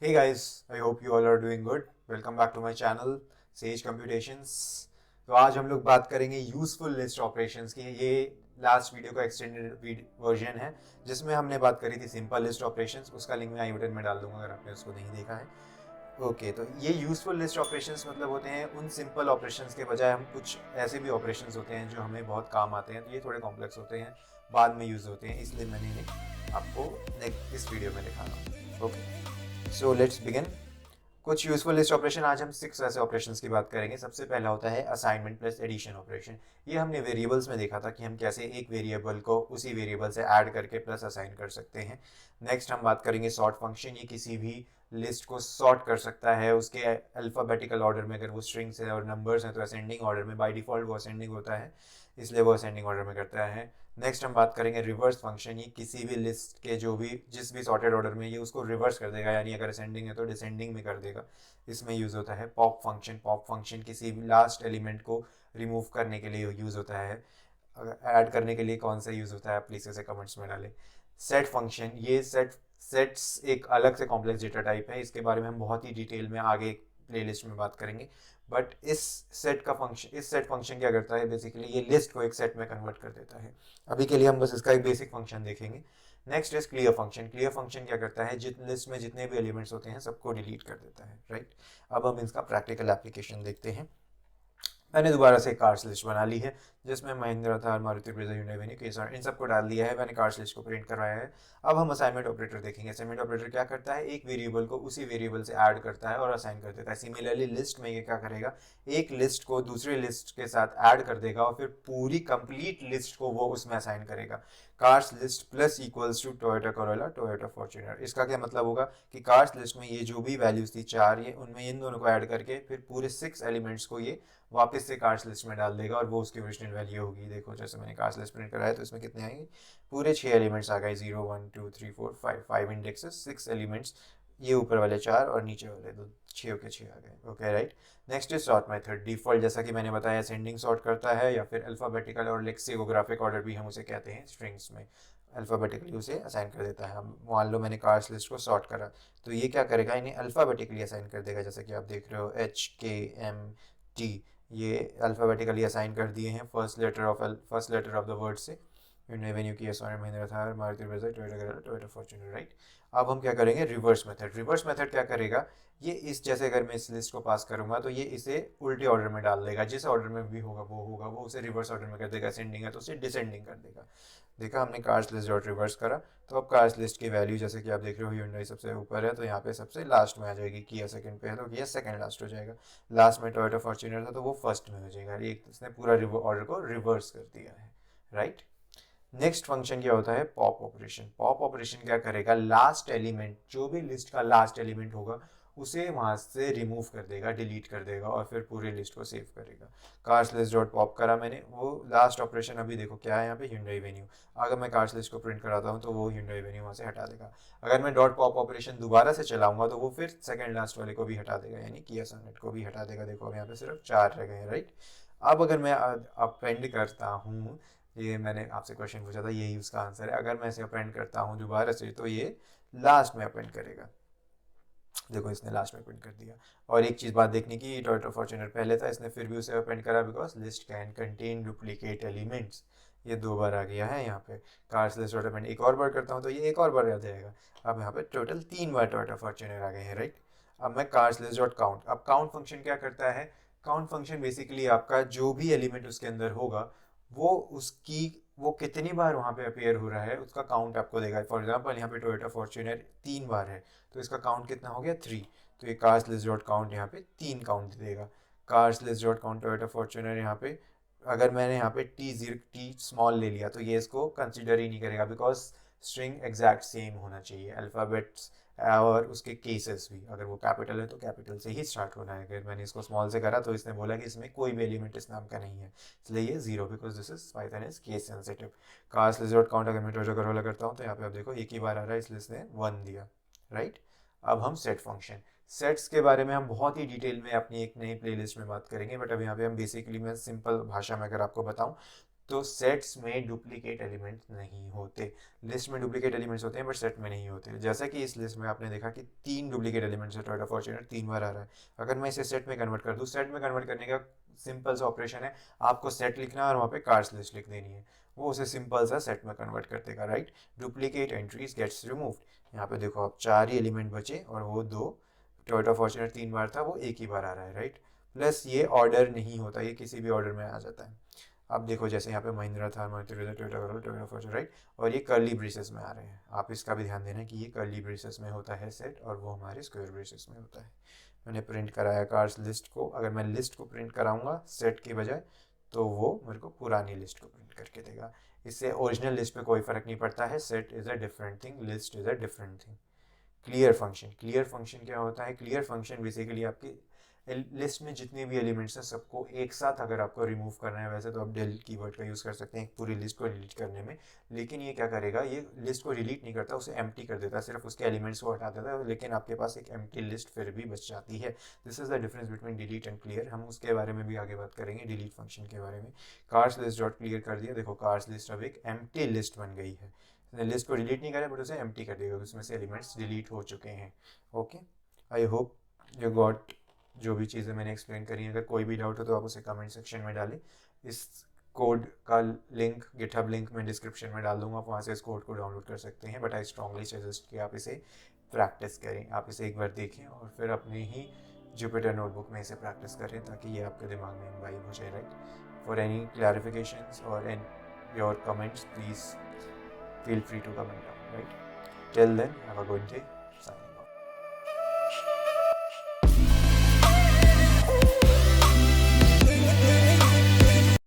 Hey guys, I hope you all are doing good. Welcome back to my channel Sage Computations. तो आज हम लोग बात करेंगे यूजफुल लिस्ट ऑपरेशंस की। ये लास्ट वीडियो का एक्सटेंडेड वर्जन है जिसमें हमने बात करी थी सिंपल लिस्ट ऑपरेशंस। उसका लिंक मैं आई बटन में डाल दूंगा अगर आपने उसको नहीं देखा है। ओके, तो ये यूजफुल लिस्ट ऑपरेशंस मतलब होते हैं उन सिंपल ऑपरेशंस के बजाय हम कुछ ऐसे भी ऑपरेशंस होते हैं जो हमें बहुत काम आते हैं। तो ये थोड़े कॉम्प्लेक्स होते हैं, बाद में यूज होते हैं, इसलिए मैंने इन्हें आपको इस वीडियो में दिखाना। Okay, so let's begin. कुछ यूजफुल लिस्ट ऑपरेशन, आज हम 6 ऐसे ऑपरेशंस की बात करेंगे। सबसे पहला होता है असाइनमेंट प्लस एडिशन ऑपरेशन। ये हमने वेरिएबल्स में देखा था कि हम कैसे एक वेरिएबल को उसी वेरिएबल से ऐड करके प्लस असाइन कर सकते हैं। नेक्स्ट हम बात करेंगे सॉर्ट फंक्शन। ये किसी भी लिस्ट को सॉर्ट कर सकता है उसके अल्फ़ाबेटिकल ऑर्डर में। अगर वो स्ट्रिंग्स है और नंबर्स हैं तो असेंडिंग ऑर्डर में, बाय डिफॉल्ट वो असेंडिंग होता है, इसलिए वो असेंडिंग ऑर्डर में करता है। नेक्स्ट हम बात करेंगे रिवर्स फंक्शन। ये किसी भी लिस्ट के जिस भी सॉर्टेड ऑर्डर में ये उसको रिवर्स कर देगा, यानी अगर असेंडिंग है तो डिसेंडिंग में कर देगा। इसमें यूज़ होता है पॉप फंक्शन। पॉप फंक्शन किसी भी लास्ट एलिमेंट को रिमूव करने के लिए यूज़ होता है। ऐड करने के लिए कौन सा यूज़ होता है आप प्लीज़ इसे कमेंट्स में डालें। सेट फंक्शन, ये सेट्स एक अलग से कॉम्प्लेक्स डेटा टाइप है। इसके बारे में हम बहुत ही डिटेल में आगे प्लेलिस्ट में बात करेंगे। बट इस सेट फंक्शन क्या करता है, बेसिकली ये लिस्ट को एक सेट में कन्वर्ट कर देता है। अभी के लिए हम बस इसका एक बेसिक फंक्शन देखेंगे। Next is clear function. Clear function क्या करता है, लिस्ट में जितने भी एलिमेंट्स होते हैं सबको डिलीट कर देता है, राइट। अब हम इसका प्रैक्टिकल एप्लीकेशन देखते हैं। मैंने दोबारा से कार्स लिस्ट बना ली है जिसमें Mahindra, Thar, Maruti Brezza, hyundai, Venue, केसर इन सबको डाल दिया है। मैंने कार्स लिस्ट को प्रिंट करवाया है। अब हम असाइनमेंट ऑपरेटर देखेंगे। असाइनमेंट ऑपरेटर क्या करता है, एक वेरिएबल को उसी वेरिएबल से ऐड करता है और असाइन कर देता है। सिमिलरली लिस्ट में ये क्या करेगा, एक लिस्ट को दूसरे लिस्ट के साथ ऐड कर देगा और फिर पूरी कंप्लीट लिस्ट को वो उसमें असाइन करेगा। Cars list plus equals to Toyota Corolla, Toyota Fortuner. इसका क्या मतलब होगा कि कार्स लिस्ट में ये जो भी वैल्यूज थी 4, ये उनमें इन दोनों को ऐड करके फिर पूरे 6 एलिमेंट्स को ये वापस से कार्स लिस्ट में डाल देगा और वो उसकी ओरिजिनल वैल्यू होगी। देखो जैसे मैंने कार्स लिस्ट प्रिंट कराया तो इसमें कितने आएंगे, पूरे 6 एलिमेंट्स आ गए। 0 1 2 3 4 5, 5 इंडेक्सेस, 6 एलिमेंट्स। ये ऊपर वाले 4 और नीचे वाले दो, 6 के 6 आ गए। Okay right. Next is sort method. Default जैसा कि मैंने बताया असेंडिंग सॉर्ट करता है, या फिर अल्फाबेटिकल और लेक्सिकोग्राफिक ऑर्डर भी हम उसे कहते हैं स्ट्रिंग्स में। अल्फाबेटिकली उसे असाइन कर देता है। हम मान लो मैंने कार्स लिस्ट को सॉर्ट करा तो ये क्या करेगा, इन्हें अल्फाबेटिकली असाइन कर देगा। जैसे कि आप देख रहे हो HKMT, ये अल्फ़ाबेटिकली असाइन कर दिए हैं first letter of the word से। Venue Kia Sonet, Mahindra, Thar, Maruti Brezza, Toyota, Toyota Fortuner, right. अब हम क्या करेंगे, रिवर्स मेथड। रिवर्स मेथड क्या करेगा, ये इस जैसे अगर मैं इस लिस्ट को पास करूंगा तो ये इसे उल्टे ऑर्डर में डाल देगा। जिस ऑर्डर में भी होगा वो उसे रिवर्स ऑर्डर में कर देगा। असेंडिंग है तो उसे डिसेंडिंग कर देगा। देखा हमने कार्स लिस्ट डॉट रिवर्स करा तो अब कार्स लिस्ट की वैल्यू जैसे कि आप देख रहे हो, Hyundai सबसे ऊपर है तो यहाँ पे सबसे लास्ट में आ जाएगी। किया सेकंड पे है तो किया सेकंड लास्ट हो जाएगा। लास्ट में टोयोटा फॉर्च्यूनर था तो वो फर्स्ट में हो जाएगा। एक इसने पूरा ऑर्डर को रिवर्स कर दिया है, राइट। नेक्स्ट फंक्शन क्या होता है, पॉप ऑपरेशन। पॉप ऑपरेशन क्या करेगा, लास्ट एलिमेंट, जो भी लिस्ट का लास्ट एलिमेंट होगा उसे वहां से रिमूव कर देगा, डिलीट कर देगा और फिर पूरे लिस्ट को सेव करेगा। कार्स लिस्ट डॉट पॉप करा मैंने, वो लास्ट ऑपरेशन अभी देखो क्या है यहाँ पे, Hyundai वेन्यू। अगर मैं कार्स लिस्ट को प्रिंट कराता हूँ तो वो Hyundai वेन्यू वहां से हटा देगा। अगर मैं डॉट पॉप ऑपरेशन दोबारा से चलाऊंगा तो वो फिर सेकंड लास्ट वाले को भी हटा देगा, यानी किया सोनेट को भी हटा देगा। देखो अब यहाँ पे सिर्फ 4 रह गए हैं, राइट। अब अगर मैं अपेंड करता हूँ, ये मैंने आपसे क्वेश्चन पूछा था, यही उसका आंसर है। अगर मैं इसे अपेंड करता हूँ दोबारा से तो ये लास्ट में अपेंड करेगा। देखो इसने लास्ट में अपेंड कर दिया। और एक चीज़ बात देखने की, टोयोटा फॉर्च्यूनर पहले था, इसने फिर भी उसे अपेंड करा because list can contain duplicate elements. ये 2 बार आ गया है यहाँ पे। कार्स लिस्ट डॉट अपेंड एक और बार करता हूँ तो ये एक और बार आ जाएगा। अब यहाँ पे टोटल 3 बार टोयोटा फॉर्च्यूनर आ गए हैं, राइट। अब मैं कार्स लिस्ट डॉट काउंट, अब काउंट फंक्शन क्या करता है, काउंट फंक्शन बेसिकली आपका जो भी एलिमेंट उसके अंदर होगा वो कितनी बार वहाँ पे अपेयर हो रहा है उसका काउंट आपको देगा। फॉर एग्जांपल यहाँ पे टोयोटा फॉर्च्यूनर 3 बार है तो इसका काउंट कितना हो गया, 3। तो ये कार्स लिस्ट डॉट काउंट यहाँ पे 3 काउंट देगा। Cars list dot count Toyota Fortuner यहाँ पे, अगर मैंने यहाँ पे टी स्मॉल ले लिया तो ये इसको कंसिडर ही नहीं करेगा बिकॉज स्ट्रिंग एग्जैक्ट सेम होना चाहिए, अल्फ़ाबेट्स और उसके केसेस भी। अगर वो कैपिटल है तो कैपिटल से ही स्टार्ट होना है। अगर मैंने इसको स्मॉल से करा तो इसने बोला कि इसमें कोई भी एलिमेंट इस नाम का नहीं है, इसलिए ये 0 because this is Python is case sensitive. Cars list dot count अगर मैं टोयोटा करोला करता हूँ तो यहाँ पे आप देखो एक ही बार आ रहा है इसलिए इसने 1 दिया, राइट। अब हम सेट फंक्शन, सेट्स के बारे में हम बहुत ही डिटेल में अपनी एक नई प्लेलिस्ट में बात करेंगे, बट अब यहाँ पे हम बेसिकली मैं सिंपल भाषा में अगर आपको बताऊं तो सेट्स में डुप्लीकेट एलिमेंट्स नहीं होते। लिस्ट में डुप्लीकेट एलिमेंट्स होते हैं बट सेट में नहीं होते। जैसा कि इस लिस्ट में आपने देखा कि 3 डुप्लीकेट एलिमेंट्स है, टोयोटा फॉर्च्यूनर 3 बार आ रहा है। अगर मैं इसे सेट में कन्वर्ट कर दूँ, सेट में कन्वर्ट करने का सिंपल सा ऑपरेशन है, आपको सेट लिखना है और वहाँ पे कार्स लिस्ट लिख देनी है, वो उसे सिंपल सा सेट में कन्वर्ट कर देगा, right. Duplicate entries gets removed. यहाँ पे देखो आप 4 ही एलिमेंट बचे और वो 2, टोयोटा फॉर्च्यूनर 3 बार था, वो एक ही बार आ रहा है, राइट। प्लस ये ऑर्डर नहीं होता, ये किसी भी ऑर्डर में आ जाता है। अब देखो जैसे यहाँ पे महिंद्रा था, टोयोटा फॉर्च्यूनर, राइट, और ये कर्ली ब्रेसेस में आ रहे हैं। आप इसका भी ध्यान देना कि ये कर्ली ब्रेसेस में होता है सेट और वो हमारे स्क्वायर ब्रेसेस में होता है। मैंने प्रिंट कराया कार्स लिस्ट को, अगर मैं लिस्ट को प्रिंट कराऊंगा सेट के बजाय तो वो मेरे को पुरानी लिस्ट को प्रिंट करके देगा। इससे ओरिजिनल लिस्ट पे कोई फर्क नहीं पड़ता है। Set is a different thing, list is a different thing. Clear function, clear function क्या होता है? क्लियर फंक्शन बेसिकली आपकी लिस्ट में जितने भी एलिमेंट्स हैं सबको एक साथ अगर आपको रिमूव करना है, वैसे तो आप डिलीट कीवर्ड का यूज़ कर सकते हैं एक पूरी लिस्ट को डिलीट करने में, लेकिन ये क्या करेगा, ये लिस्ट को डिलीट नहीं करता, उसे एम्प्टी कर देता है, सिर्फ उसके एलिमेंट्स को हटा देता है, लेकिन आपके पास एक एम्प्टी लिस्ट फिर भी बच जाती है। This is the difference between delete and clear. हम उसके बारे में भी आगे बात करेंगे, डिलीट फंक्शन के बारे में। कार्स लिस्ट डॉट क्लियर कर दिया, देखो कार्स लिस्ट अब एक एम्प्टी लिस्ट बन गई है। लिस्ट को डिलीट नहीं करे बट उसे एम्प्टी कर देगा, उसमें से एलिमेंट्स डिलीट हो चुके हैं। Okay, I hope you got जो भी चीज़ें मैंने एक्सप्लेन करी। अगर कोई भी डाउट हो तो आप उसे कमेंट सेक्शन में डालें। इस कोड का लिंक, गिटहब लिंक मैं डिस्क्रिप्शन में डाल दूंगा, आप वहाँ से इस कोड को डाउनलोड कर सकते हैं। बट आई स्ट्रांगली सजेस्ट कि आप इसे प्रैक्टिस करें, आप इसे एक बार देखें और फिर अपने ही जुपिटर नोटबुक में इसे प्रैक्टिस करें ताकि ये आपके दिमाग में इम्बाइब हो जाए, राइट। फॉर एनी क्लैरिफिकेशंस और and your comments please feel free to comment down, right? Till then, have a good day.